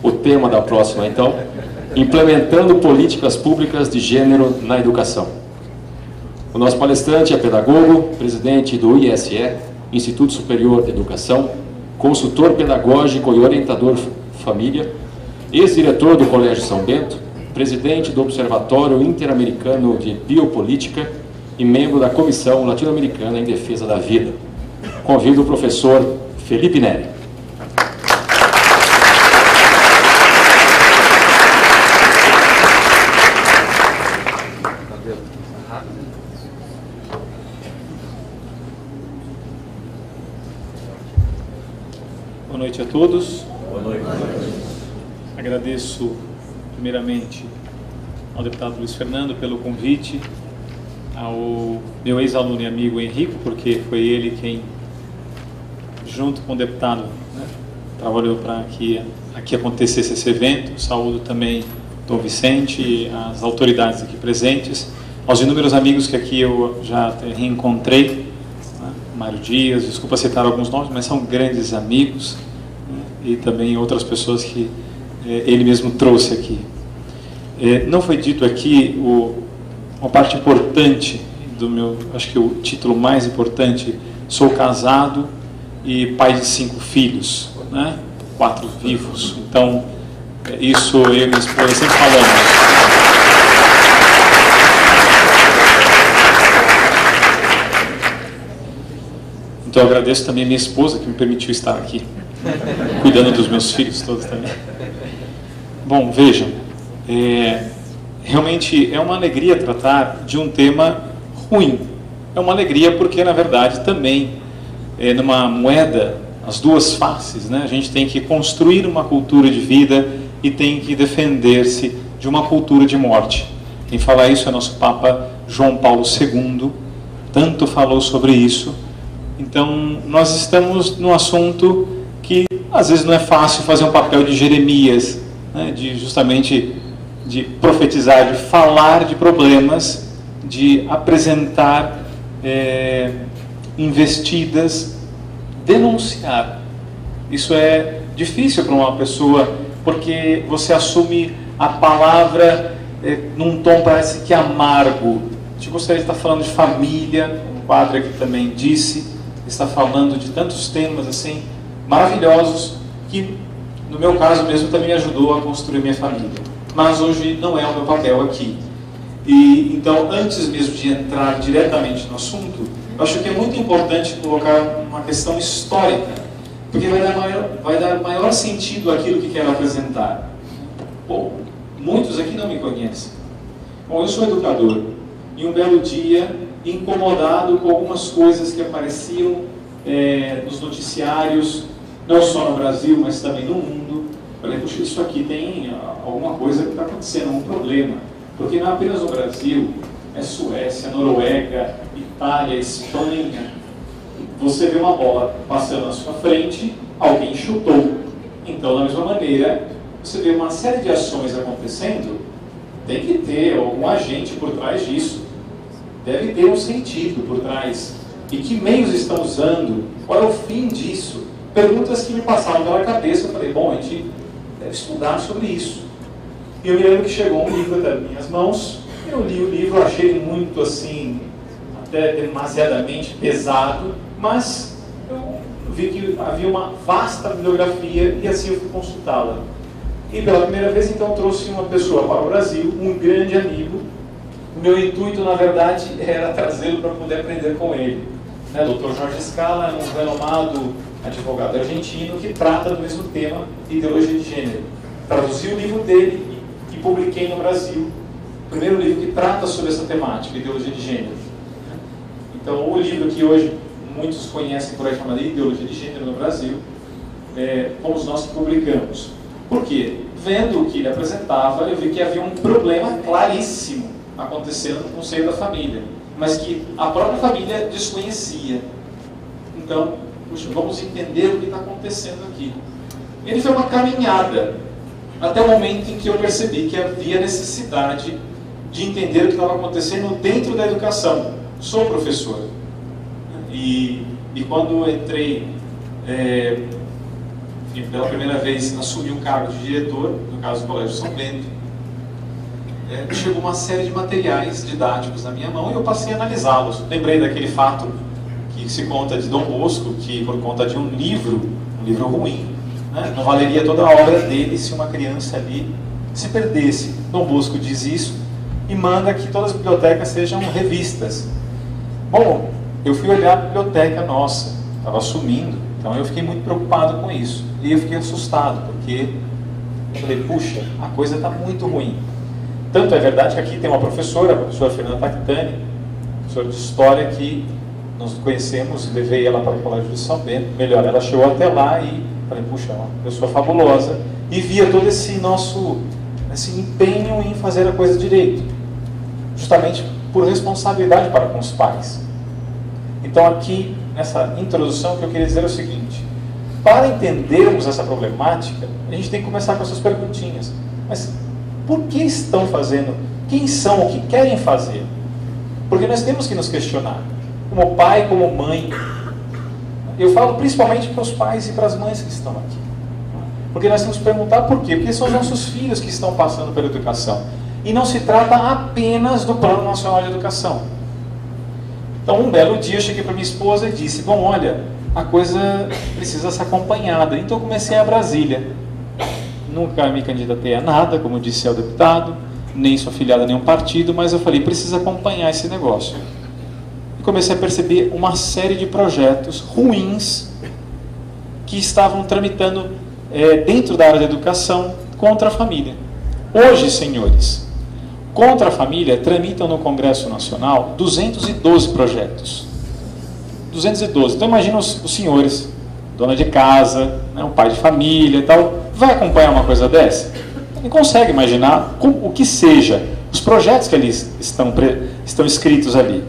O tema da próxima, então, implementando políticas públicas de gênero na educação. O nosso palestrante é pedagogo, presidente do ISE, Instituto Superior de Educação, consultor pedagógico e orientador família, ex-diretor do Colégio São Bento, presidente do Observatório Interamericano de Biopolítica e membro da Comissão Latino-Americana em Defesa da Vida. Convido o professor Felipe Neri. Boa noite a todos. Boa noite. Agradeço primeiramente ao deputado Luiz Fernando pelo convite, ao meu ex-aluno e amigo Henrico, porque foi ele quem, junto com o deputado, né, trabalhou para que aqui acontecesse esse evento. Saúdo também Dom Vicente, as autoridades aqui presentes, aos inúmeros amigos que aqui eu já reencontrei, né, Mário Dias, desculpa citar alguns nomes, mas são grandes amigos, né, e também outras pessoas que ele mesmo trouxe aqui. Não foi dito aqui uma parte importante do meu, acho que o título mais importante: sou casado e pai de 5 filhos, né? 4 vivos. Então, isso eu e minha esposa sempre falamos. Então, eu agradeço também a minha esposa que me permitiu estar aqui, cuidando dos meus filhos todos também. Bom, vejam, realmente é uma alegria tratar de um tema ruim. É uma alegria porque, na verdade, também, numa moeda, as duas faces, né? A gente tem que construir uma cultura de vida e tem que defender-se de uma cultura de morte. Quem fala isso é nosso Papa João Paulo II, tanto falou sobre isso. Então, nós estamos num assunto que, às vezes, não é fácil fazer um papel de Jeremias, né, justamente de profetizar, de falar de problemas, de apresentar investidas, denunciar. Isso é difícil para uma pessoa, porque você assume a palavra num tom parece que amargo. A gente gostaria de estar falando de família, o padre aqui também disse, está falando de tantos temas assim maravilhosos que, no meu caso mesmo, também ajudou a construir minha família. Mas hoje não é o meu papel aqui. E então, antes mesmo de entrar diretamente no assunto, eu acho que é muito importante colocar uma questão histórica, porque vai dar maior sentido àquilo que quero apresentar. Bom, muitos aqui não me conhecem. Bom, eu sou educador, e um belo dia, incomodado com algumas coisas que apareciam nos noticiários, não só no Brasil, mas também no mundo. Falei, puxa, isso aqui tem alguma coisa que está acontecendo, um problema. Porque não é apenas o Brasil, é Suécia, Noruega, Itália, Espanha. Você vê uma bola passando na sua frente, alguém chutou. Então, da mesma maneira, você vê uma série de ações acontecendo, tem que ter algum agente por trás disso. Deve ter um sentido por trás. E que meios estão usando? Qual é o fim disso? Perguntas que me passaram pela cabeça. Eu falei, bom, a gente deve estudar sobre isso. E eu me lembro que chegou um livro das minhas mãos. Eu li o livro, achei ele muito assim, até demasiadamente pesado, mas eu vi que havia uma vasta bibliografia e assim eu fui consultá-la. E pela primeira vez, então, trouxe uma pessoa para o Brasil, um grande amigo. O meu intuito, na verdade, era trazê-lo para poder aprender com ele. Dr. Jorge Scala é um renomado advogado argentino que trata do mesmo tema, ideologia de gênero. Traduzi o livro dele e publiquei no Brasil. O primeiro livro que trata sobre essa temática, ideologia de gênero. Então, o livro que hoje muitos conhecem por aí chamado Ideologia de Gênero no Brasil, fomos nós que publicamos. Por quê? Vendo o que ele apresentava, eu vi que havia um problema claríssimo acontecendo no seio da família, mas que a própria família desconhecia. Então, puxa, vamos entender o que está acontecendo aqui. Ele foi uma caminhada, até o momento em que eu percebi que havia necessidade de entender o que estava acontecendo dentro da educação. Sou professor. E quando entrei, e pela primeira vez assumi um cargo de diretor, no caso do Colégio São Bento, chegou uma série de materiais didáticos na minha mão e eu passei a analisá-los. Lembrei daquele fato que se conta de Dom Bosco, que por conta de um livro ruim, né, não valeria toda a obra dele se uma criança ali se perdesse. Dom Bosco diz isso e manda que todas as bibliotecas sejam revistas. Bom, eu fui olhar a biblioteca nossa, estava sumindo, então eu fiquei muito preocupado com isso. E eu fiquei assustado, porque eu falei, puxa, a coisa está muito ruim. Tanto é verdade que aqui tem uma professora, a professora Fernanda Tactani, professora de História, que nos conhecemos, levei ela para o Colégio de São Bento, melhor, ela chegou até lá e falei, puxa, é uma pessoa fabulosa, e via todo esse nosso empenho em fazer a coisa direito, justamente por responsabilidade para com os pais. Então aqui, nessa introdução, o que eu queria dizer é o seguinte: para entendermos essa problemática, a gente tem que começar com essas perguntinhas. Mas por que estão fazendo? Quem são? O que querem fazer? Porque nós temos que nos questionar, como pai, como mãe. Eu falo principalmente para os pais e para as mães que estão aqui. Porque nós temos que perguntar por quê? Porque são os nossos filhos que estão passando pela educação. E não se trata apenas do Plano Nacional de Educação. Então, um belo dia, eu cheguei para minha esposa e disse, bom, olha, a coisa precisa ser acompanhada. Então, eu comecei a Brasília. Nunca me candidatei a nada, como disse ao deputado, nem sou afiliado a nenhum partido, mas eu falei, precisa acompanhar esse negócio. E comecei a perceber uma série de projetos ruins que estavam tramitando dentro da área da educação contra a família. Hoje, senhores, contra a família tramitam no Congresso Nacional 212 projetos. 212. Então imagina os senhores, dona de casa, né, um pai de família e tal, vai acompanhar uma coisa dessa? Não consegue imaginar o que seja, os projetos que ali estão escritos ali.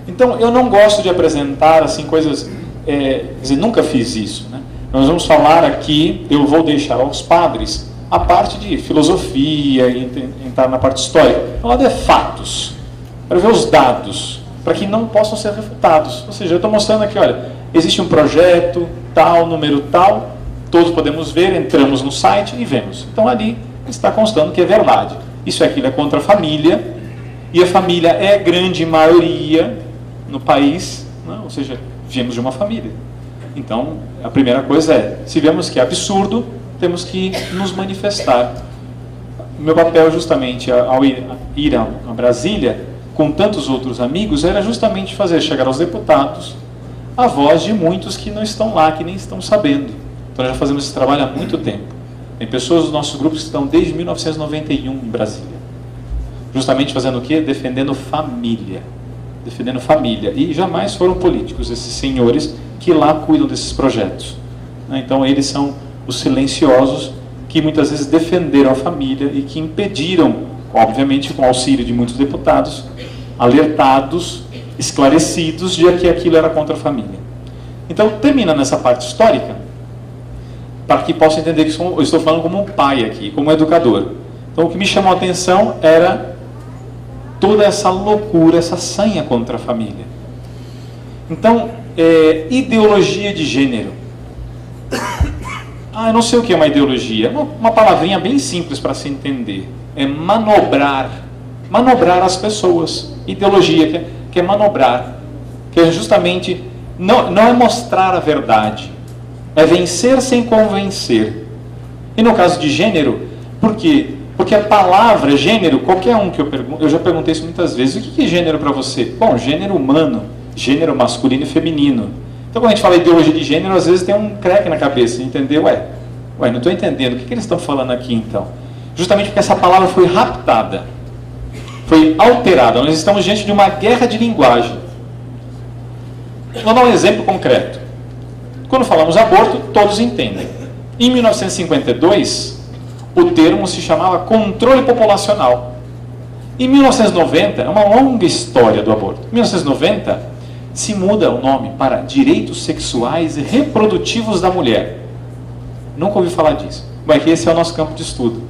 Então eu não gosto de apresentar assim coisas, quer dizer, nunca fiz isso, né? Nós vamos falar aqui, eu vou deixar aos padres a parte de filosofia, entrar na parte histórica. O lado é fatos, para ver os dados, para que não possam ser refutados. Ou seja, eu estou mostrando aqui, olha, existe um projeto, tal, número tal, todos podemos ver, entramos no site e vemos. Então ali está constando que é verdade. Isso aqui é contra a família, e a família é grande maioria no país, né? Ou seja, viemos de uma família. Então, a primeira coisa é, se vemos que é absurdo, temos que nos manifestar. O meu papel, justamente, ao ir a Brasília, com tantos outros amigos, era justamente fazer chegar aos deputados a voz de muitos que não estão lá, que nem estão sabendo. Então, nós já fazemos esse trabalho há muito tempo. Tem pessoas dos nossos grupos que estão desde 1991 em Brasília. Justamente fazendo o quê? Defendendo família. Defendendo família. E jamais foram políticos, esses senhores que lá cuidam desses projetos. Então, eles são os silenciosos que muitas vezes defenderam a família e que impediram, obviamente com o auxílio de muitos deputados, alertados, esclarecidos de que aquilo era contra a família. Então, termina nessa parte histórica, para que possa entender que eu estou falando como um pai aqui, como um educador. Então, o que me chamou a atenção era toda essa loucura, essa sanha contra a família. Então, ideologia de gênero. Eu não sei o que é uma ideologia. Uma palavrinha bem simples para se entender. É manobrar. Manobrar as pessoas. Ideologia, que é manobrar. Que é justamente, não é mostrar a verdade. É vencer sem convencer. E no caso de gênero, por quê? Porque a palavra gênero, qualquer um que eu já perguntei isso muitas vezes, o que é gênero para você? Bom, gênero humano, gênero masculino e feminino. Então, quando a gente fala ideologia de gênero, às vezes tem um creque na cabeça, entendeu? Não estou entendendo, o que eles estão falando aqui então? Justamente porque essa palavra foi raptada, foi alterada. Nós estamos diante de uma guerra de linguagem. Vou dar um exemplo concreto. Quando falamos aborto, todos entendem. Em 1952, o termo se chamava controle populacional. Em 1990, é uma longa história do aborto. Em 1990, se muda o nome para direitos sexuais e reprodutivos da mulher. Nunca ouvi falar disso. Mas esse é o nosso campo de estudo.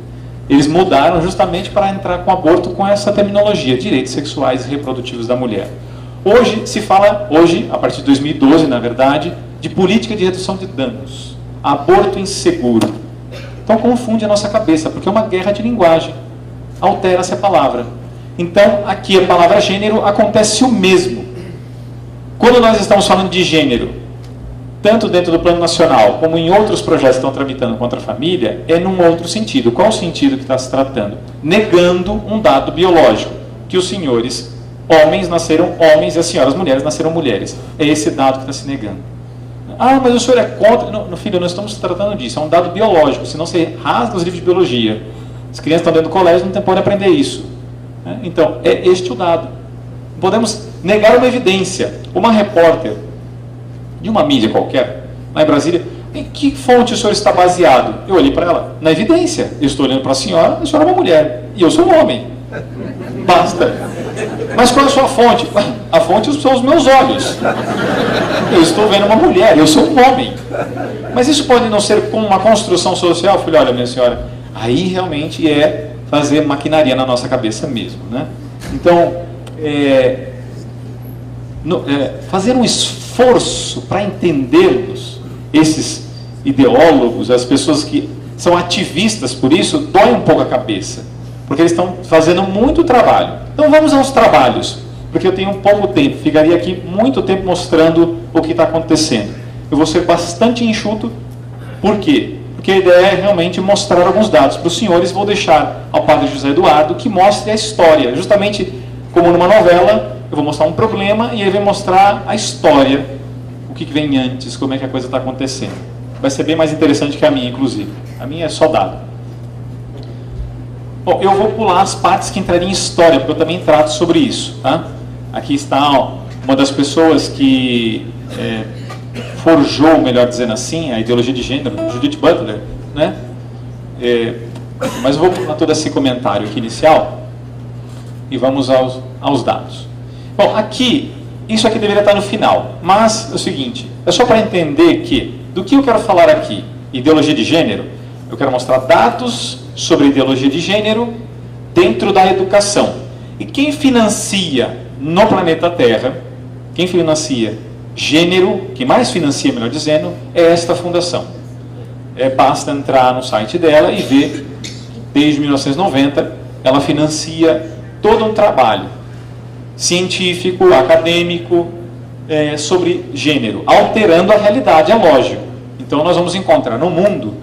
Eles mudaram justamente para entrar com aborto com essa terminologia, direitos sexuais e reprodutivos da mulher. Hoje se fala, a partir de 2012, na verdade, de política de redução de danos. aborto inseguro. Então confunde a nossa cabeça, porque é uma guerra de linguagem. Altera-se a palavra. Então, aqui a palavra gênero acontece o mesmo. Quando nós estamos falando de gênero, tanto dentro do plano nacional, como em outros projetos que estão tramitando contra a família, é num outro sentido. Qual o sentido que está se tratando? Negando um dado biológico, que os senhores homens nasceram homens e as senhoras mulheres nasceram mulheres. É esse dado que está se negando. Ah, mas o senhor é contra... Não, filho, nós estamos tratando disso. É um dado biológico, senão você rasga os livros de biologia. As crianças estão dentro do colégio, não podem aprender isso. Então, é este o dado. Podemos negar uma evidência. Uma repórter de uma mídia qualquer, lá em Brasília, em que fonte o senhor está baseado? Eu olhei para ela, na evidência. Eu estou olhando para a senhora é uma mulher. E eu sou um homem. Basta. Mas qual é a sua fonte? A fonte são os meus olhos. Eu estou vendo uma mulher, eu sou um homem. Mas isso pode não ser como uma construção social? Eu falei, olha, minha senhora, aí realmente é fazer maquinaria na nossa cabeça mesmo, né? Então, fazer um esforço para entendermos esses ideólogos, as pessoas que são ativistas por isso, dói um pouco a cabeça, porque eles estão fazendo muito trabalho. Então vamos aos trabalhos, porque eu tenho pouco tempo, ficaria aqui muito tempo mostrando o que está acontecendo. Eu vou ser bastante enxuto, por quê? Porque a ideia é realmente mostrar alguns dados para os senhores. Vou deixar ao padre José Eduardo que mostre a história, justamente como numa novela. Eu vou mostrar um problema e ele vai mostrar a história, o que vem antes, como é que a coisa está acontecendo. Vai ser bem mais interessante que a minha, inclusive. A minha é só dado. Bom, eu vou pular as partes que entrariam em história, porque eu também trato sobre isso. Tá? Aqui está uma das pessoas que forjou, melhor dizendo assim, a ideologia de gênero, Judith Butler, né? Mas eu vou pular todo esse comentário aqui inicial e vamos aos dados. Bom, aqui, isso aqui deveria estar no final, mas é o seguinte, é só para entender que, do que eu quero falar aqui, ideologia de gênero, eu quero mostrar dados sobre ideologia de gênero dentro da educação. E quem financia no planeta Terra, quem financia gênero, que mais financia, melhor dizendo, é esta fundação. Basta entrar no site dela e ver, desde 1990, ela financia todo um trabalho científico, acadêmico, sobre gênero, alterando a realidade, é lógico. Então nós vamos encontrar no mundo,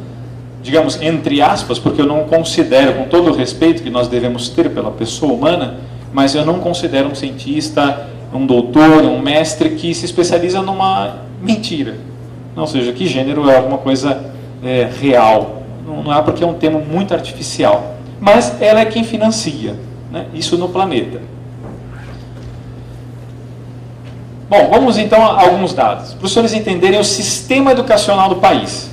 digamos, entre aspas, porque eu não considero, com todo o respeito que nós devemos ter pela pessoa humana, mas eu não considero um cientista, um doutor, um mestre que se especializa numa mentira. Ou seja, que gênero é alguma coisa real. Não é porque é um termo muito artificial. Mas ela é quem financia, né, isso no planeta. Bom, vamos então a alguns dados, para os senhores entenderem o sistema educacional do país.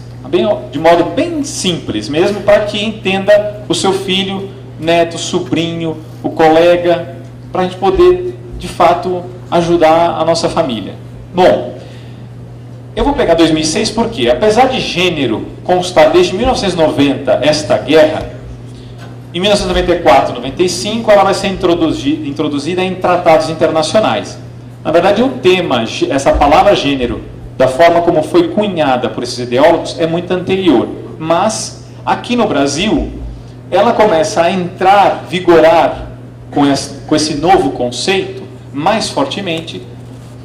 De modo bem simples mesmo, para que entenda o seu filho, neto, sobrinho, o colega, para a gente poder, de fato, ajudar a nossa família. Bom, eu vou pegar 2006 porque, apesar de gênero constar desde 1990 esta guerra, em 1994 e 95 ela vai ser introduzida em tratados internacionais. Na verdade, o tema, essa palavra gênero, da forma como foi cunhada por esses ideólogos, é muito anterior. Mas, aqui no Brasil, ela começa a entrar, vigorar com esse novo conceito, mais fortemente,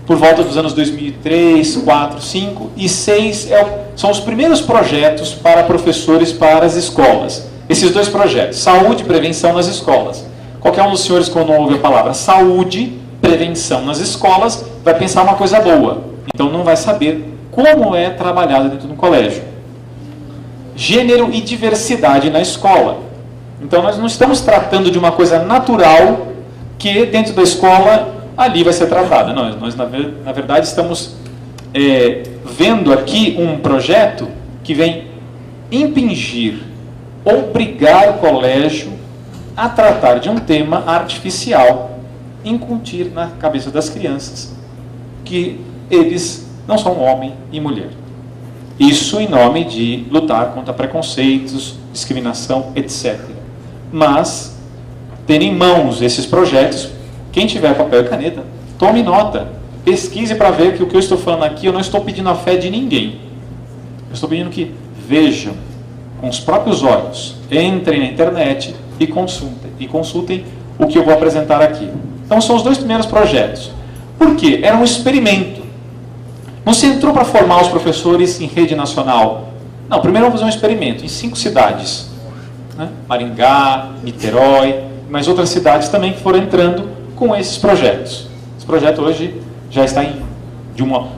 por volta dos anos 2003, 4, 5 e 6, são os primeiros projetos para professores para as escolas. Esses dois projetos, saúde e prevenção nas escolas. Qualquer um dos senhores, quando ouve a palavra saúde, prevenção nas escolas, vai pensar uma coisa boa. Então não vai saber como é trabalhado dentro do colégio. Gênero e diversidade na escola. Então nós não estamos tratando de uma coisa natural que dentro da escola ali vai ser tratada. Nós na verdade estamos vendo aqui um projeto que vem impingir, obrigar o colégio a tratar de um tema artificial, incutir na cabeça das crianças que eles não são homem e mulher. Isso em nome de lutar contra preconceitos, discriminação, etc. Mas, tendo em mãos esses projetos, quem tiver papel e caneta, tome nota, pesquise para ver que o que eu estou falando aqui, eu não estou pedindo a fé de ninguém. Eu estou pedindo que vejam com os próprios olhos, entrem na internet e consultem o que eu vou apresentar aqui. Então são os dois primeiros projetos. Por quê? Era um experimento. Não se entrou para formar os professores em rede nacional. Não, primeiro vamos fazer um experimento em 5 cidades. Né? Maringá, Niterói, mas outras cidades também que foram entrando com esses projetos. Esse projeto hoje já está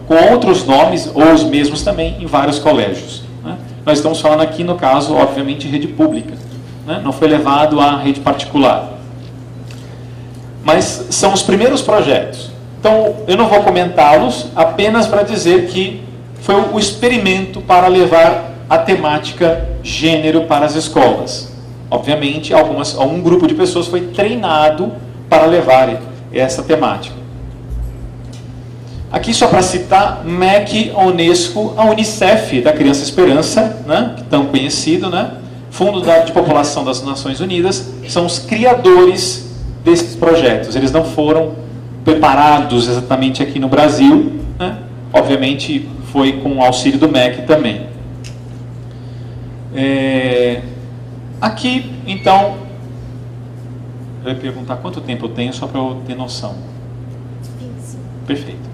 com outros nomes, ou os mesmos também, em vários colégios. Né? Nós estamos falando aqui, no caso, obviamente, rede pública. Né? Não foi levado à rede particular. Mas são os primeiros projetos. Então, eu não vou comentá-los, apenas para dizer que foi o experimento para levar a temática gênero para as escolas. Obviamente, algum grupo de pessoas foi treinado para levar essa temática. Aqui, só para citar, MEC, a Unesco, a Unicef, da Criança Esperança, né, que tão conhecido, né, Fundo de População das Nações Unidas, são os criadores desses projetos. Eles não foram preparados exatamente aqui no Brasil, né? Obviamente foi com o auxílio do MEC também. Aqui, então, eu ia perguntar quanto tempo eu tenho, só para eu ter noção. 25. Perfeito.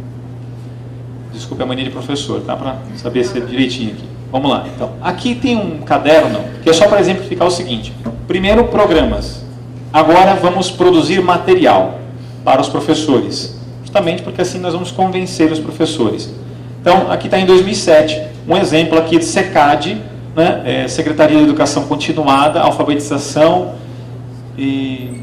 Desculpe a mania de professor, tá? Para saber se é direitinho aqui. Vamos lá, então. Aqui tem um caderno, que é só para exemplificar o seguinte. Primeiro, programas. Agora vamos produzir material para os professores. Justamente porque assim nós vamos convencer os professores. Então, aqui está em 2007, um exemplo aqui de SECAD, né? Secretaria de Educação Continuada, Alfabetização e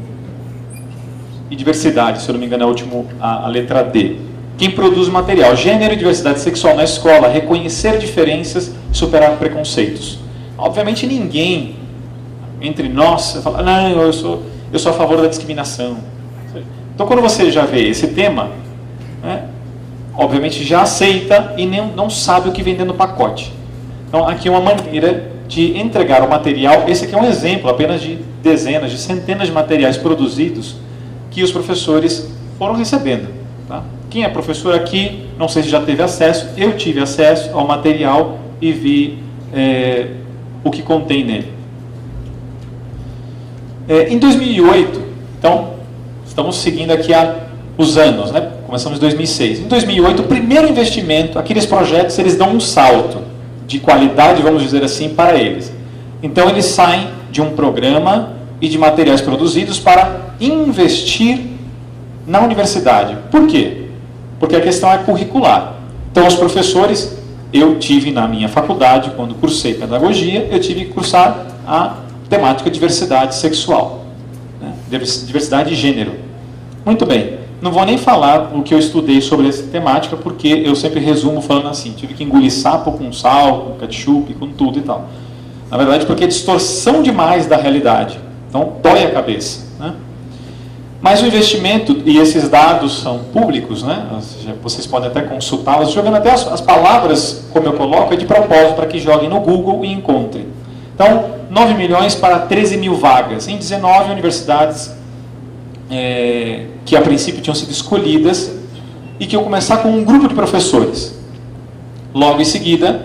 Diversidade, se eu não me engano é a letra D. Quem produz material? Gênero e diversidade sexual na escola, reconhecer diferenças e superar preconceitos. Obviamente ninguém entre nós fala, não, eu sou a favor da discriminação. Então quando você já vê esse tema, né, obviamente já aceita e não sabe o que vem dentro do pacote. Então aqui é uma maneira de entregar o material. Esse aqui é um exemplo apenas de dezenas, de centenas de materiais produzidos que os professores foram recebendo. Tá? Quem é professor aqui, não sei se já teve acesso, eu tive acesso ao material e vi o que contém nele. Em 2008, então, estamos seguindo aqui os anos, né? Começamos em 2006. Em 2008, o primeiro investimento, aqueles projetos, eles dão um salto de qualidade, vamos dizer assim, para eles. Então, eles saem de um programa e de materiais produzidos para investir na universidade. Por quê? Porque a questão é curricular. Então, os professores, eu tive na minha faculdade, quando cursei pedagogia, eu tive que cursar a temática diversidade sexual, né? Diversidade de gênero. Muito bem, não vou nem falar o que eu estudei sobre essa temática, porque eu sempre resumo falando assim, tive que engolir sapo com sal, com ketchup, com tudo e tal. Na verdade, porque é distorção demais da realidade. Então, dói a cabeça, né? Mas o investimento, e esses dados são públicos, né? Vocês podem até consultá-los, jogando até as palavras, como eu coloco, é de propósito, para que joguem no Google e encontrem. Então, 9 milhões para 13 mil vagas, em 19 universidades que a princípio tinham sido escolhidas, e que iam começar com um grupo de professores. Logo em seguida,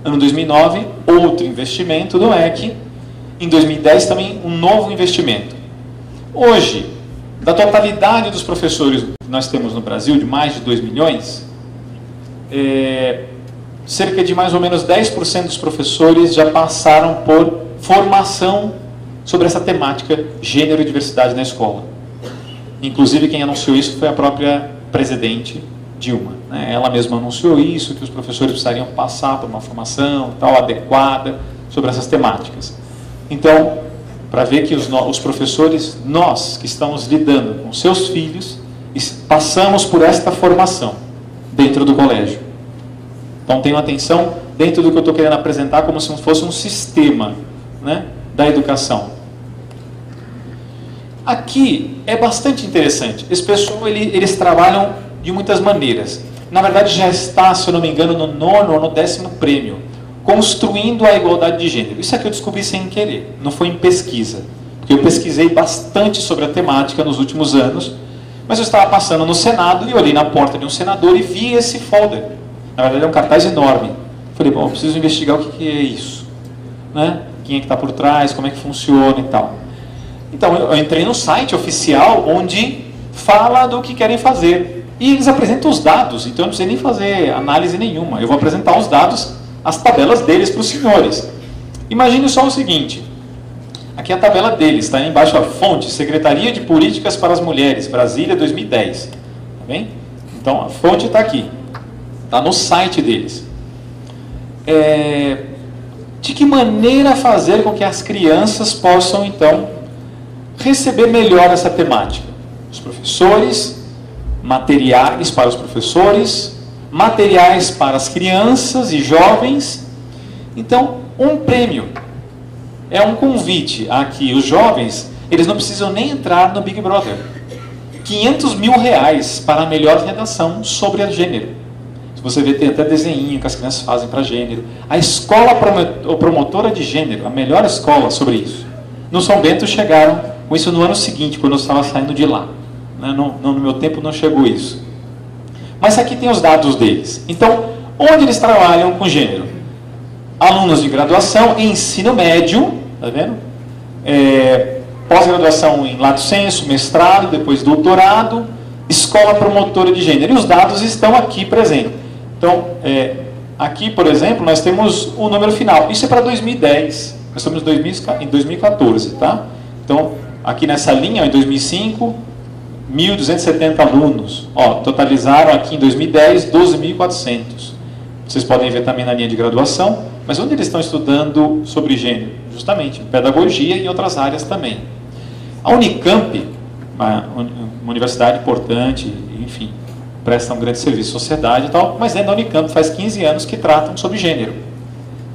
ano 2009, outro investimento do MEC, em 2010 também um novo investimento. Hoje, da totalidade dos professores que nós temos no Brasil, de mais de 2 milhões, cerca de mais ou menos 10% dos professores já passaram por formação sobre essa temática gênero e diversidade na escola. Inclusive, quem anunciou isso foi a própria presidente Dilma, né? Ela mesma anunciou isso, que os professores precisariam passar por uma formação tal, adequada sobre essas temáticas. Então, para ver que os professores, nós que estamos lidando com seus filhos, passamos por esta formação dentro do colégio. Então, tenham atenção dentro do que eu estou querendo apresentar como se fosse um sistema, né, da educação. Aqui é bastante interessante. Esse pessoal, eles trabalham de muitas maneiras. Na verdade, já está, se eu não me engano, no 9º ou no 10º prêmio, construindo a igualdade de gênero. Isso aqui eu descobri sem querer, não foi em pesquisa. Porque eu pesquisei bastante sobre a temática nos últimos anos, mas eu estava passando no Senado e olhei na porta de um senador e vi esse folder. Na verdade, é um cartaz enorme. Falei, bom, eu preciso investigar o que é isso, né? Quem é que está por trás, como é que funciona e tal. Então, eu entrei no site oficial onde fala do que querem fazer. E eles apresentam os dados, então eu não preciso nem fazer análise nenhuma. Eu vou apresentar os dados, as tabelas deles para os senhores. Imagine só o seguinte, aqui é a tabela deles, está aí embaixo a fonte, Secretaria de Políticas para as Mulheres, Brasília 2010. Tá bem? Então, a fonte está aqui, está no site deles. De que maneira fazer com que as crianças possam, então, receber melhor essa temática? Os professores, materiais para os professores, materiais para as crianças e jovens. Então, um prêmio é um convite a que os jovens, eles não precisam nem entrar no Big Brother. R$500 mil para a melhor redação sobre a gênero. Se você vê, tem até desenho que as crianças fazem para gênero. A escola promotora de gênero, a melhor escola sobre isso. No São Bento chegaram com isso no ano seguinte, quando eu estava saindo de lá. No meu tempo não chegou isso. Mas aqui tem os dados deles. Então, onde eles trabalham com gênero? Alunos de graduação, ensino médio, tá vendo? Pós-graduação em lato sensu, mestrado, depois doutorado, escola promotora de gênero. E os dados estão aqui presentes. Então, aqui, por exemplo, nós temos o número final. Isso é para 2010. Nós estamos em 2014, tá? Então, aqui nessa linha, em 2005, 1.270 alunos. Totalizaram aqui em 2010, 12.400. Vocês podem ver também na linha de graduação. Mas onde eles estão estudando sobre gênero? Justamente, pedagogia e outras áreas também. A Unicamp, uma universidade importante, enfim, presta um grande serviço à sociedade e tal, mas dentro da Unicamp faz 15 anos que tratam sobre gênero.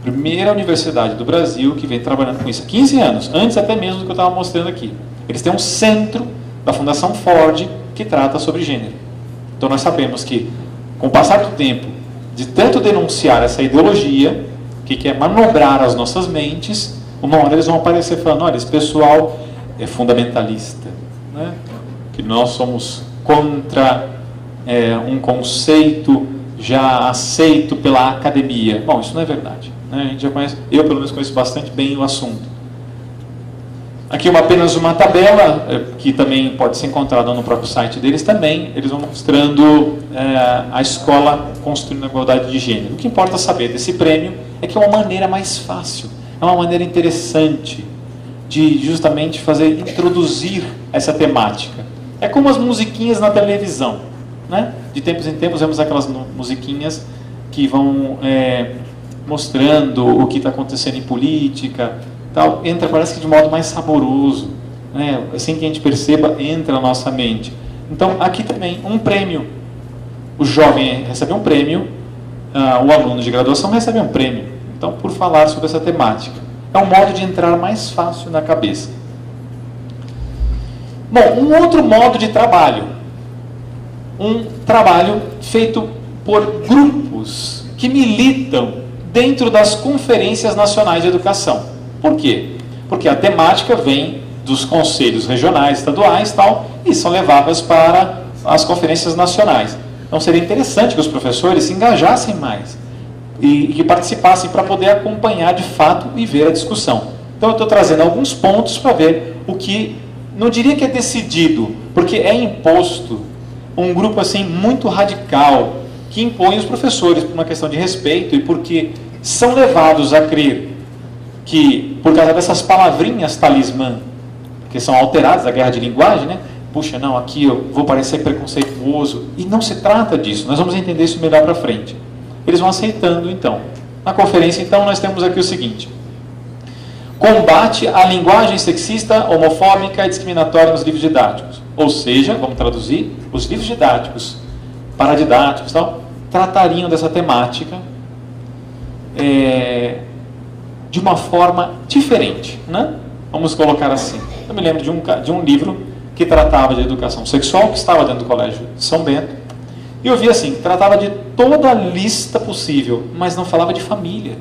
Primeira universidade do Brasil que vem trabalhando com isso há 15 anos, antes até mesmo do que eu estava mostrando aqui. Eles têm um centro da Fundação Ford que trata sobre gênero. Então nós sabemos que, com o passar do tempo, de tanto denunciar essa ideologia, que quer manobrar as nossas mentes, uma hora eles vão aparecer falando, olha, esse pessoal é fundamentalista, né? Que nós somos contra um conceito já aceito pela academia. Bom, isso não é verdade, né? A gente já conhece, eu pelo menos conheço bastante bem o assunto. Aqui apenas uma tabela, que também pode ser encontrada no próprio site deles também. Eles vão mostrando a escola construindo a igualdade de gênero. O que importa saber desse prêmio é que é uma maneira mais fácil, é uma maneira interessante de justamente introduzir essa temática. É como as musiquinhas na televisão, né? De tempos em tempos vemos aquelas musiquinhas que vão mostrando o que está acontecendo em política, tal. Entra, parece que de modo mais saboroso, né? Assim que a gente perceba, entra na nossa mente. Então, aqui também, um prêmio. O jovem recebe um prêmio, o aluno de graduação recebe um prêmio. Então, por falar sobre essa temática. É um modo de entrar mais fácil na cabeça. Bom, um outro modo de trabalho. Um trabalho feito por grupos que militam dentro das conferências nacionais de educação. Por quê? Porque a temática vem dos conselhos regionais, estaduais e tal, e são levadas para as conferências nacionais. Então seria interessante que os professores se engajassem mais e que participassem para poder acompanhar de fato e ver a discussão. Então eu estou trazendo alguns pontos para ver o que, não diria que é decidido, porque é imposto um grupo assim muito radical, que impõe os professores por uma questão de respeito e porque são levados a crer que, por causa dessas palavrinhas talismã, que são alteradas da guerra de linguagem, né? Puxa, não, aqui eu vou parecer preconceituoso. E não se trata disso, nós vamos entender isso melhor para frente. Eles vão aceitando, então. Na conferência, então, nós temos aqui o seguinte: combate à linguagem sexista, homofóbica e discriminatória nos livros didáticos. Ou seja, vamos traduzir, os livros didáticos, paradidáticos, tal, tratariam dessa temática de uma forma diferente, né? Vamos colocar assim. Eu me lembro de um livro que tratava de educação sexual, que estava dentro do Colégio de São Bento, e eu vi assim, tratava de toda a lista possível, mas não falava de família.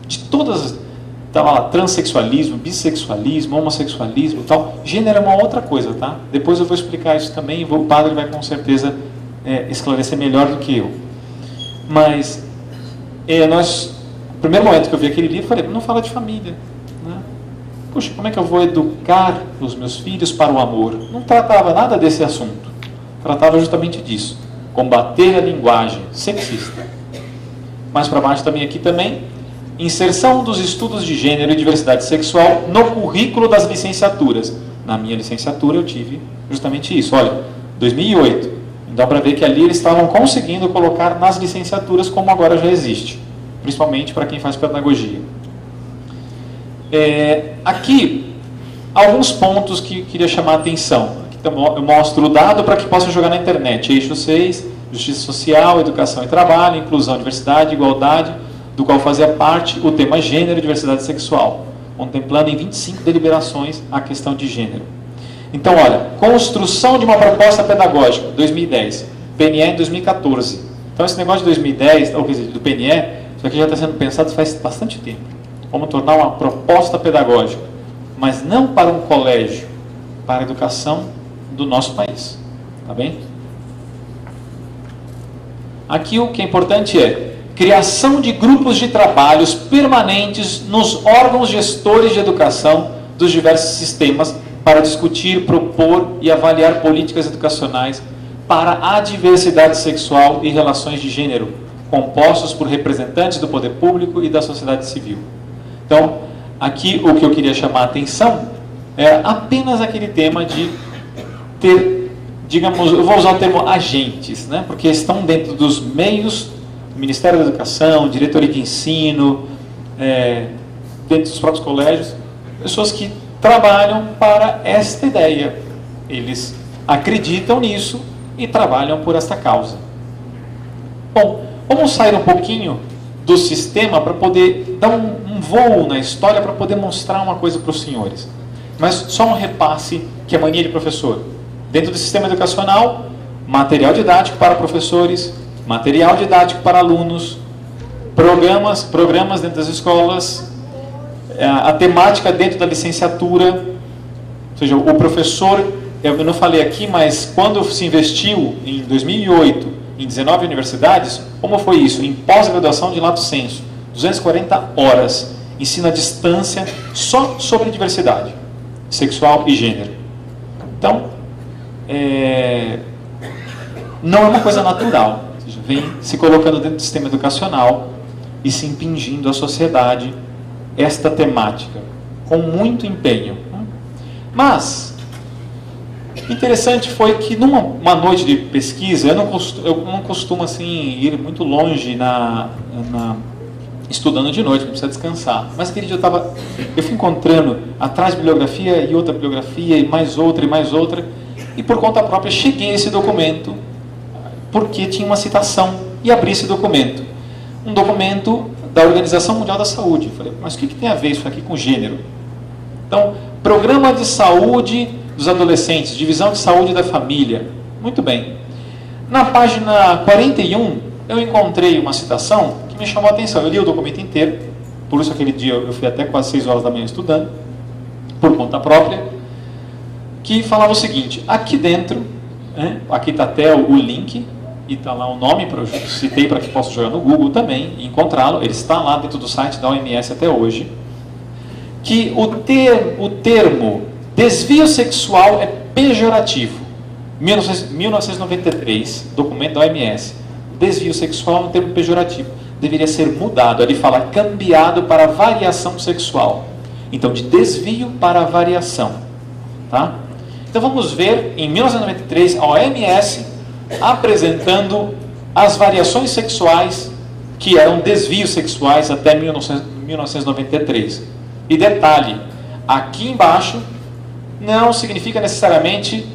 De todas, estava lá, transexualismo, bissexualismo, homossexualismo e tal. Gênero é uma outra coisa, tá? Depois eu vou explicar isso também, e o padre vai com certeza esclarecer melhor do que eu. Mas no primeiro momento que eu vi aquele livro, eu falei, não fala de família, né? Puxa, como é que eu vou educar os meus filhos para o amor? Não tratava nada desse assunto. Tratava justamente disso. Combater a linguagem sexista. Mais para baixo também, aqui também, inserção dos estudos de gênero e diversidade sexual no currículo das licenciaturas. Na minha licenciatura eu tive justamente isso. Olha, 2008. Dá para ver que ali eles estavam conseguindo colocar nas licenciaturas como agora já existe. Principalmente para quem faz pedagogia. Aqui, alguns pontos que queria chamar a atenção. Aqui eu mostro o dado para que possa jogar na internet. Eixo 6, Justiça Social, Educação e Trabalho, Inclusão, Diversidade, Igualdade, do qual fazia parte o tema Gênero e Diversidade Sexual, contemplando em 25 deliberações a questão de gênero. Então, olha, construção de uma proposta pedagógica, 2010, PNE em 2014. Então, esse negócio de 2010, ou quer dizer, do PNE, isso aqui já está sendo pensado faz bastante tempo. Como tornar uma proposta pedagógica, mas não para um colégio, para a educação do nosso país. Tá bem? Aqui o que é importante é criação de grupos de trabalhos permanentes nos órgãos gestores de educação dos diversos sistemas para discutir, propor e avaliar políticas educacionais para a diversidade sexual e relações de gênero, compostos por representantes do poder público e da sociedade civil. Então, aqui o que eu queria chamar a atenção é apenas aquele tema de ter, digamos, eu vou usar o termo agentes, né? Porque estão dentro dos meios do Ministério da Educação, diretoria de ensino, dentro dos próprios colégios, pessoas que trabalham para esta ideia. Eles acreditam nisso e trabalham por esta causa. Bom, vamos sair um pouquinho do sistema para poder dar um voo na história, para poder mostrar uma coisa para os senhores. Mas só um repasse, que é mania de professor. Dentro do sistema educacional, material didático para professores, material didático para alunos, programas dentro das escolas, a temática dentro da licenciatura, ou seja, o professor, eu não falei aqui, mas quando se investiu em 2008 em 19 universidades, como foi isso? Em pós-graduação de lato sensu, 240 horas, ensino à distância só sobre diversidade sexual e gênero. Então, não é uma coisa natural, ou seja, vem se colocando dentro do sistema educacional e se impingindo à sociedade esta temática, com muito empenho. Mas, interessante foi que numa noite de pesquisa, eu não costumo assim, ir muito longe estudando de noite, não precisa descansar. Mas aquele dia eu fui encontrando atrás bibliografia e outra bibliografia, e mais outra, e por conta própria cheguei a esse documento, porque tinha uma citação, e abri esse documento. Um documento da Organização Mundial da Saúde. Falei, mas o que tem a ver isso aqui com gênero? Então, Programa de Saúde dos Adolescentes, Divisão de Saúde da Família. Muito bem. Na página 41, eu encontrei uma citação que me chamou a atenção. Eu li o documento inteiro, por isso aquele dia eu fui até quase 6 horas da manhã estudando, por conta própria, que falava o seguinte, aqui dentro, aqui está até o link, e está lá o nome, eu citei para que possa jogar no Google também e encontrá-lo, ele está lá dentro do site da OMS até hoje, que o termo desvio sexual é pejorativo. 1993, documento da OMS. Desvio sexual é um termo pejorativo. Deveria ser mudado. Ele fala cambiado para variação sexual. Então, de desvio para variação. Tá? Então, vamos ver, em 1993, a OMS apresentando as variações sexuais que eram desvios sexuais até 1993. E detalhe, aqui embaixo não significa necessariamente,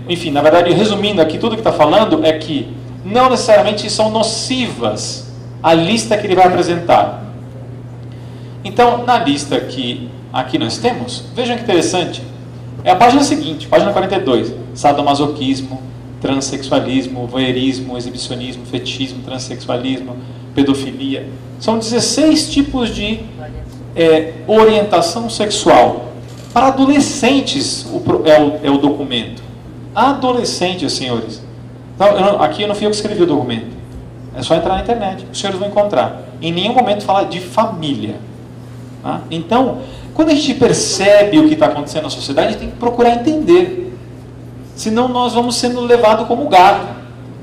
enfim, na verdade, resumindo aqui, tudo que está falando é que não necessariamente são nocivas a lista que ele vai apresentar. Então, na lista que aqui nós temos, vejam que interessante, é a página seguinte, página 42, sadomasoquismo, transexualismo, voyeurismo, exibicionismo, fetichismo, transexualismo, pedofilia. São 16 tipos de orientação sexual. Para adolescentes é o documento. Adolescentes, senhores. Então, aqui eu não fui eu que escrevi o documento. É só entrar na internet, os senhores vão encontrar. Em nenhum momento fala de família. Tá? Então, quando a gente percebe o que está acontecendo na sociedade, a gente tem que procurar entender. Senão nós vamos sendo levados como gato.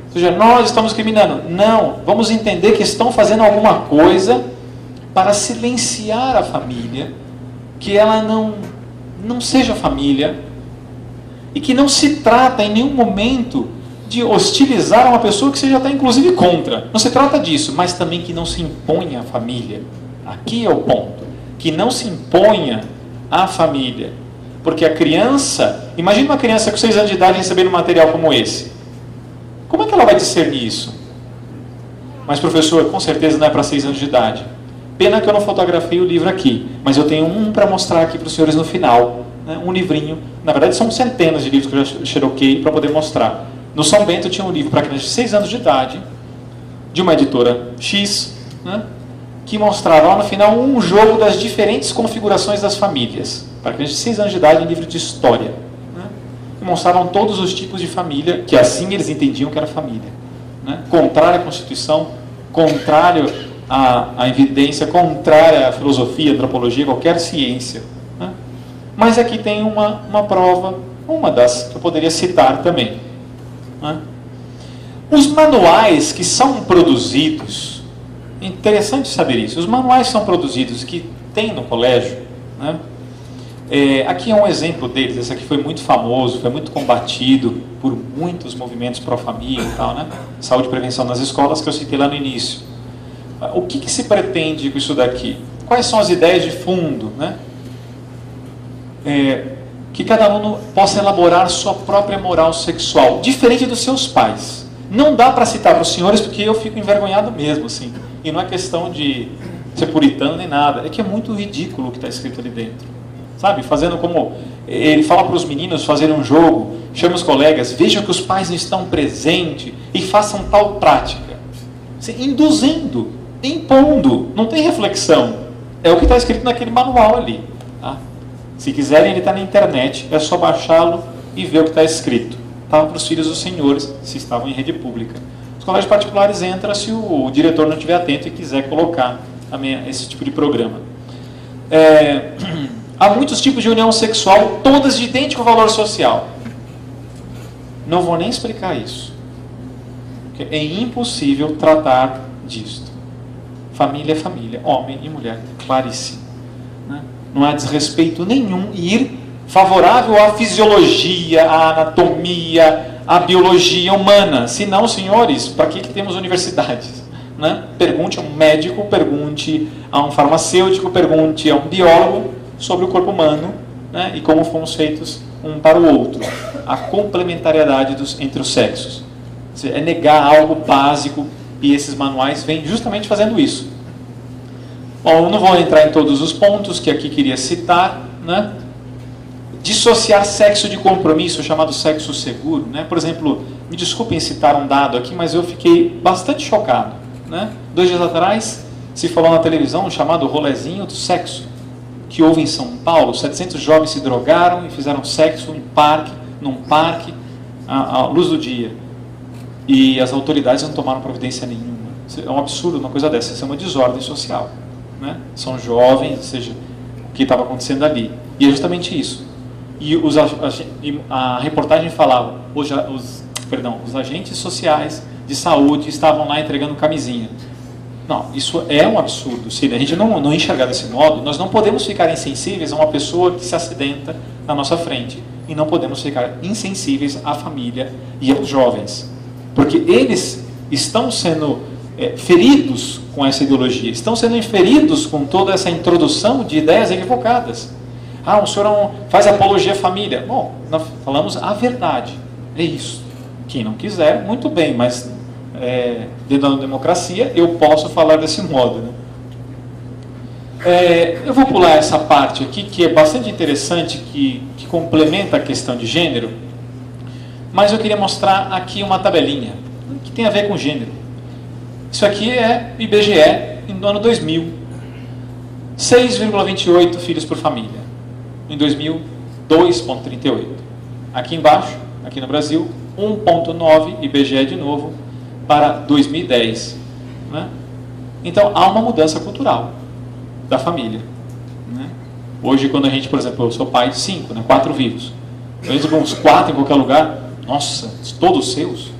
Ou seja, nós estamos criminando. Não, vamos entender que estão fazendo alguma coisa para silenciar a família, que ela não seja família, e que não se trata em nenhum momento de hostilizar uma pessoa que você já está inclusive contra. Não se trata disso, mas também que não se imponha a família. Aqui é o ponto. Que não se imponha a família. Porque a criança, imagine uma criança com 6 anos de idade recebendo um material como esse. Como é que ela vai discernir isso? Mas professor, com certeza não é para 6 anos de idade. Pena que eu não fotografei o livro aqui, mas eu tenho um para mostrar aqui para os senhores no final. Né? Um livrinho, na verdade são centenas de livros que eu já xeroquei para poder mostrar. No São Bento tinha um livro para crianças de 6 anos de idade, de uma editora X, né? Que mostrava lá no final um jogo das diferentes configurações das famílias. Para crianças de 6 anos de idade, um livro de história. Né? E mostravam todos os tipos de família, que assim eles entendiam que era família. Né? Contrário à Constituição, contrário à evidência, contrária à filosofia, à antropologia, qualquer ciência. Né? Mas aqui tem uma prova, uma das que eu poderia citar também. Né? Os manuais que são produzidos, interessante saber isso, os manuais são produzidos que tem no colégio, né? Aqui é um exemplo deles, esse aqui foi muito famoso, foi muito combatido por muitos movimentos pró-família e tal, né? Saúde e prevenção nas escolas, que eu citei lá no início. O que se pretende com isso daqui? Quais são as ideias de fundo, né? Que cada aluno possa elaborar sua própria moral sexual, diferente dos seus pais. Não dá para citar para os senhores, porque eu fico envergonhado mesmo, assim. E não é questão de ser puritano nem nada, é que é muito ridículo o que está escrito ali dentro. Sabe, fazendo como... Ele fala para os meninos fazerem um jogo, chama os colegas, vejam que os pais não estão presentes e façam tal prática. Induzindo, impondo, não tem reflexão. É o que está escrito naquele manual ali. Tá? Se quiserem, ele está na internet, é só baixá-lo e ver o que está escrito. Estava para os filhos dos senhores, se estavam em rede pública. Os colégios particulares entram se o diretor não estiver atento e quiser colocar esse tipo de programa. Há muitos tipos de união sexual, todas de idêntico valor social. Não vou nem explicar isso. Porque é impossível tratar disto. Família é família, homem e mulher, claríssimo. Né? Não há desrespeito nenhum ir favorável à fisiologia, à anatomia, à biologia humana. Se não, senhores, para que temos universidades? Né? Pergunte a um médico, pergunte a um farmacêutico, pergunte a um biólogo sobre o corpo humano, né? E como fomos feitos um para o outro. A complementariedade entre os sexos. É negar algo básico, e esses manuais vêm justamente fazendo isso. Bom, eu não vou entrar em todos os pontos que aqui queria citar, né? Dissociar sexo de compromisso, chamado sexo seguro, né? Por exemplo, me desculpem citar um dado aqui, mas eu fiquei bastante chocado, né? 2 dias atrás se falou na televisão um chamado rolezinho do sexo, que houve em São Paulo. 700 jovens se drogaram e fizeram sexo num parque, à luz do dia. E as autoridades não tomaram providência nenhuma. É um absurdo uma coisa dessa, isso é uma desordem social. Né? São jovens, ou seja, o que estava acontecendo ali. E é justamente isso. E a reportagem falava, os agentes sociais de saúde estavam lá entregando camisinha. Não, isso é um absurdo. Se a gente não enxergar desse modo, nós não podemos ficar insensíveis a uma pessoa que se acidenta na nossa frente. E não podemos ficar insensíveis à família e aos jovens. Porque eles estão sendo feridos com essa ideologia, estão sendo feridos com toda essa introdução de ideias equivocadas. O senhor não faz apologia à família. Bom, nós falamos a verdade. É isso. Quem não quiser, muito bem, mas... dentro da democracia, eu posso falar desse modo. Né? Eu vou pular essa parte aqui, que é bastante interessante, que complementa a questão de gênero, mas eu queria mostrar aqui uma tabelinha, que tem a ver com gênero. Isso aqui é IBGE, no ano 2000. 6,28 filhos por família. Em 2000, 2,38. Aqui embaixo, aqui no Brasil, 1,9, IBGE de novo, para 2010, né? Então, há uma mudança cultural da família, né? Hoje, quando a gente, por exemplo, eu sou pai de 5, né? 4 vivos. Eu digo uns 4 em qualquer lugar, nossa, todos seus,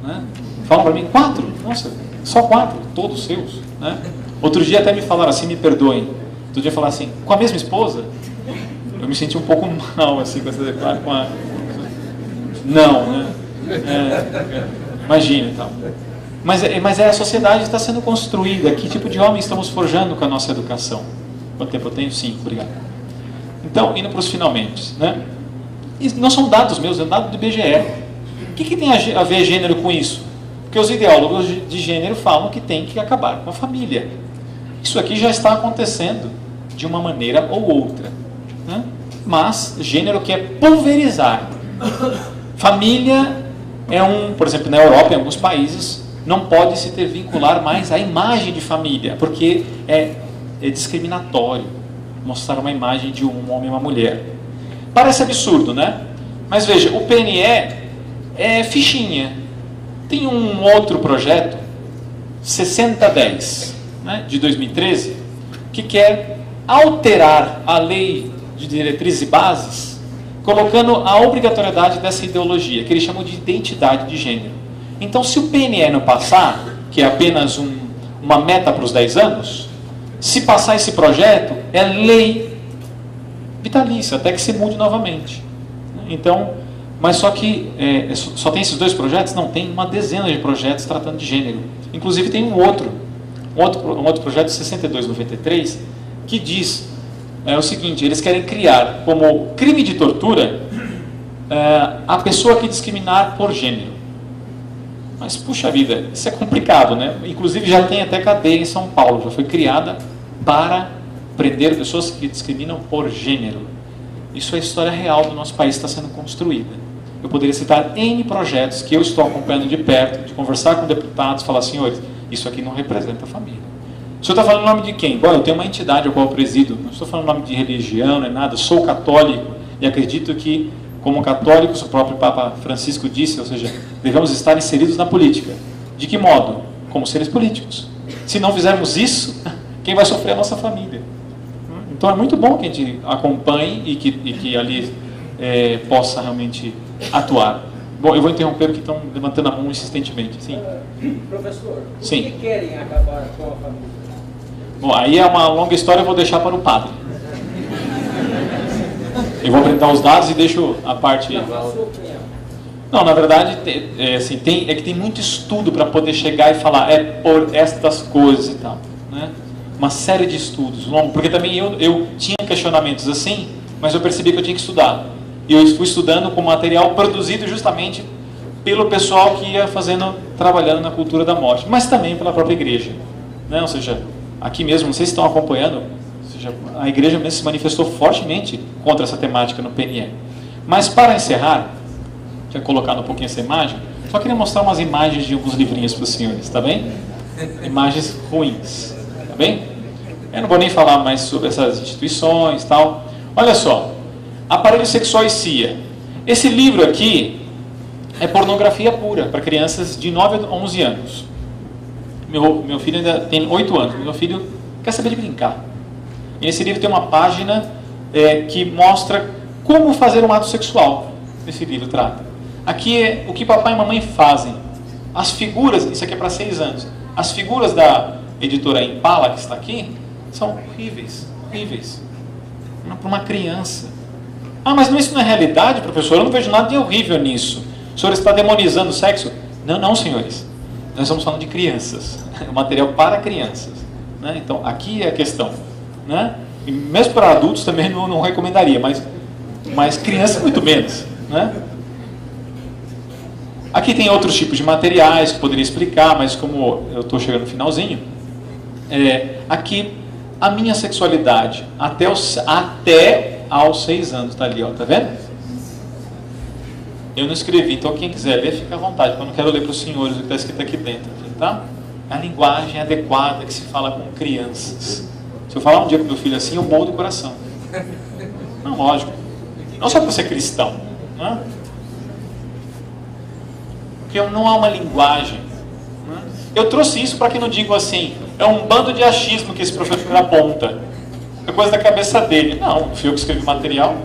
né? Falam para mim, 4? Nossa, só 4, todos seus, né? Outro dia até me falaram assim, me perdoem. Outro dia falaram assim, com a mesma esposa? Eu me senti um pouco mal, assim, com essa declaração. Não, né? Imagina e tal. Mas a sociedade está sendo construída. Que tipo de homem estamos forjando com a nossa educação? Quanto tempo eu tenho? 5, obrigado. Então, indo para os finalmente, né? E não são dados meus, é um dado do IBGE. O que tem a ver gênero com isso? Porque os ideólogos de gênero falam que tem que acabar com a família. Isso aqui já está acontecendo de uma maneira ou outra, né? Mas gênero quer pulverizar. Família é por exemplo, na Europa, em alguns países, não pode se ter vincular mais à imagem de família, porque é discriminatório mostrar uma imagem de um homem e uma mulher. Parece absurdo, né? Mas veja, o PNE é fichinha. Tem um outro projeto, 6010, né, de 2013, que quer alterar a lei de diretrizes e bases, colocando a obrigatoriedade dessa ideologia, que eles chamam de identidade de gênero. Então, se o PNE não passar, que é apenas uma meta para os 10 anos, se passar esse projeto, é lei vitalícia, até que se mude novamente. Então, mas só que só tem esses 2 projetos? Não, tem uma dezena de projetos tratando de gênero. Inclusive tem um outro projeto, 6293, que diz o seguinte, eles querem criar como crime de tortura a pessoa que discriminar por gênero. Mas, puxa vida, isso é complicado, né? Inclusive já tem até cadeia em São Paulo, já foi criada para prender pessoas que discriminam por gênero. Isso é a história real do nosso país, está sendo construída. Eu poderia citar N projetos que eu estou acompanhando de perto, de conversar com deputados, falar, senhores, isso aqui não representa a família. O senhor está falando o nome de quem? Bom, eu tenho uma entidade a qual eu presido, não estou falando o nome de religião, não é nada, sou católico e acredito que, como católicos, o próprio Papa Francisco disse, ou seja, devemos estar inseridos na política. De que modo? Como seres políticos. Se não fizermos isso, quem vai sofrer é a nossa família. Então é muito bom que a gente acompanhe e que ali possa realmente atuar. Bom, eu vou interromper porque estão levantando a mão insistentemente. Sim. Professor, Sim. por que querem acabar com a família? Bom, aí é uma longa história, eu vou deixar para o padre. Eu vou apresentar os dados e deixo a parte... Não, na verdade, assim, é que tem muito estudo para poder chegar e falar por estas coisas e tal, né? Uma série de estudos longos, porque também eu tinha questionamentos assim, mas eu percebi que eu tinha que estudar. E eu fui estudando com material produzido justamente pelo pessoal que ia trabalhando na cultura da morte, mas também pela própria igreja, né? Ou seja, aqui mesmo, não sei se estão acompanhando, ou seja, a igreja mesmo se manifestou fortemente contra essa temática no PNE. Mas para encerrar, tinha colocado um pouquinho essa imagem, só queria mostrar umas imagens de alguns livrinhos para os senhores, tá bem? Imagens ruins, tá bem? Eu não vou nem falar mais sobre essas instituições e tal. Olha só, Aparelho Sexual e CIA. Esse livro aqui é pornografia pura para crianças de 9 a 11 anos. Meu filho ainda tem 8 anos, meu filho quer saber de brincar. E nesse livro tem uma página que mostra como fazer um ato sexual. Esse livro trata. Aqui é o que papai e mamãe fazem. As figuras, isso aqui é para 6 anos. As figuras da editora Impala, que está aqui, são horríveis, horríveis. Para uma criança. Ah, mas isso não é realidade, professor? Eu não vejo nada de horrível nisso. O senhor está demonizando o sexo? Não, não, senhores. Nós estamos falando de crianças. É um material para crianças, né? Então, aqui é a questão, né? E mesmo para adultos também não recomendaria, mas crianças muito menos, né? Aqui tem outros tipos de materiais que poderia explicar, mas como eu estou chegando no finalzinho, aqui a minha sexualidade até aos 6 anos, está ali, ó, tá vendo? Eu não escrevi, então quem quiser ler, fica à vontade, porque eu não quero ler para os senhores o que está escrito aqui dentro, tá? A linguagem adequada que se fala com crianças. Se eu falar um dia com meu filho assim, eu morro do coração. Não, lógico. Não só para ser cristão, né? Porque não há uma linguagem Eu trouxe isso para que não digam assim, é um bando de achismo que esse professor aponta. É coisa da cabeça dele. Não, fui eu que escrevi o material.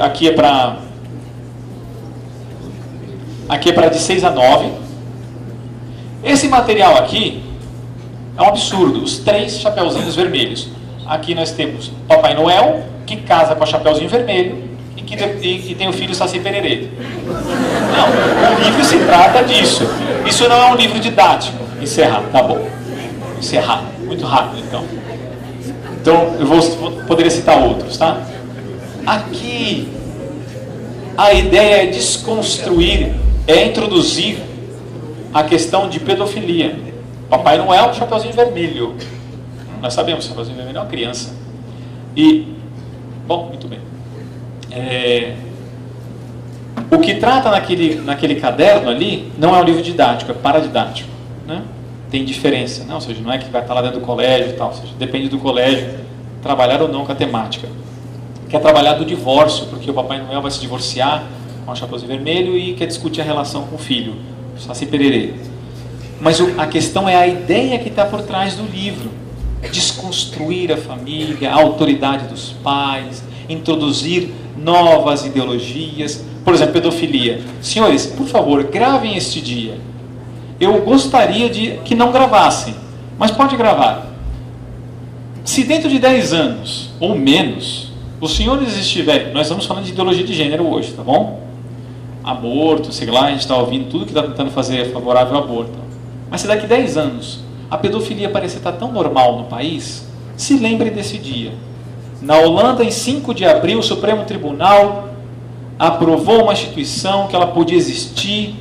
Aqui é para de 6 a 9. Esse material aqui é um absurdo. Os 3 chapeuzinhos vermelhos. Aqui nós temos Papai Noel, que casa com a Chapeuzinho Vermelho e tem o filho Saci Pererê. Não, o livro se trata disso. Isso não é um livro didático. Encerrar, tá bom. Encerrar, muito rápido então. Então eu poderia citar outros, tá? Aqui a ideia é desconstruir, é introduzir a questão de pedofilia. Papai Noel, Chapeuzinho Vermelho. Nós sabemos, Chapeuzinho Vermelho é uma criança. Bom, muito bem. O que trata naquele caderno ali não é um livro didático, é paradidático, né? Tem diferença, né? Ou seja, não é que vai estar lá dentro do colégio e tal, ou seja, depende do colégio trabalhar ou não com a temática. Quer trabalhar do divórcio, porque o Papai Noel vai se divorciar com a Chapeuzinho Vermelho e quer discutir a relação com o filho, o Saci Pererê. Mas a questão é a ideia que está por trás do livro. Desconstruir a família, a autoridade dos pais, introduzir novas ideologias. Por exemplo, pedofilia. Senhores, por favor, gravem este dia. Eu gostaria de que não gravassem, mas pode gravar. Se dentro de 10 anos, ou menos, os senhores estiverem... Nós estamos falando de ideologia de gênero hoje, tá bom? Aborto, sei lá, a gente está ouvindo tudo que está tentando fazer favorável ao aborto. Mas se daqui 10 anos a pedofilia parecer estar tão normal no país, se lembre desse dia. Na Holanda, em 5 de abril, o Supremo Tribunal aprovou uma instituição que ela podia existir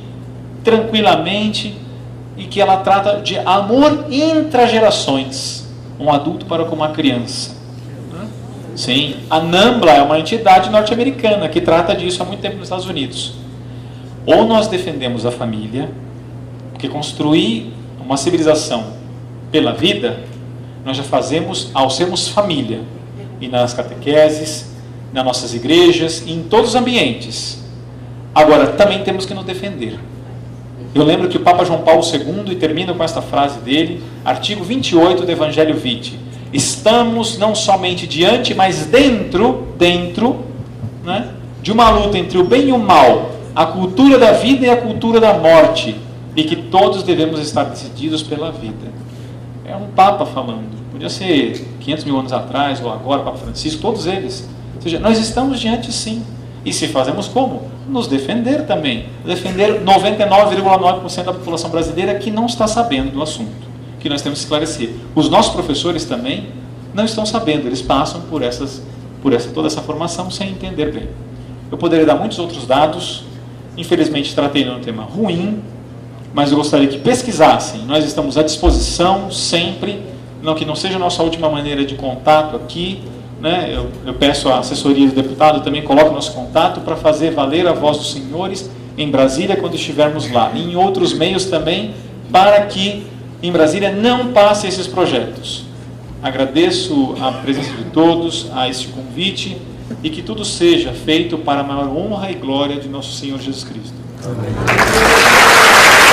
tranquilamente e que ela trata de amor intragerações, um adulto para com uma criança. Sim, a NAMBLA é uma entidade norte-americana que trata disso há muito tempo nos Estados Unidos. Ou nós defendemos a família, porque construir uma civilização pela vida, nós já fazemos ao sermos família. E nas catequeses, nas nossas igrejas, e em todos os ambientes. Agora, também temos que nos defender. Eu lembro que o Papa João Paulo II, e termino com esta frase dele, artigo 28 do Evangelho Vitae: estamos não somente diante, mas dentro, né, de uma luta entre o bem e o mal, a cultura da vida e a cultura da morte, e que todos devemos estar decididos pela vida. É um Papa falando. Podia ser 500 mil anos atrás, ou agora, Papa Francisco, todos eles. Ou seja, nós estamos diante sim. E se fazemos como? Nos defender também. Defender 99,9% da população brasileira que não está sabendo do assunto, que nós temos que esclarecer. Os nossos professores também não estão sabendo, eles passam por toda essa formação sem entender bem. Eu poderia dar muitos outros dados, infelizmente tratei de um tema ruim, mas eu gostaria que pesquisassem. Nós estamos à disposição sempre, não que não seja a nossa última maneira de contato aqui, né? Eu peço à assessoria do deputado também, coloque o nosso contato para fazer valer a voz dos senhores em Brasília quando estivermos lá, e em outros meios também, para que em Brasília não passem esses projetos. Agradeço a presença de todos, a este convite, e que tudo seja feito para a maior honra e glória de nosso Senhor Jesus Cristo. Amém.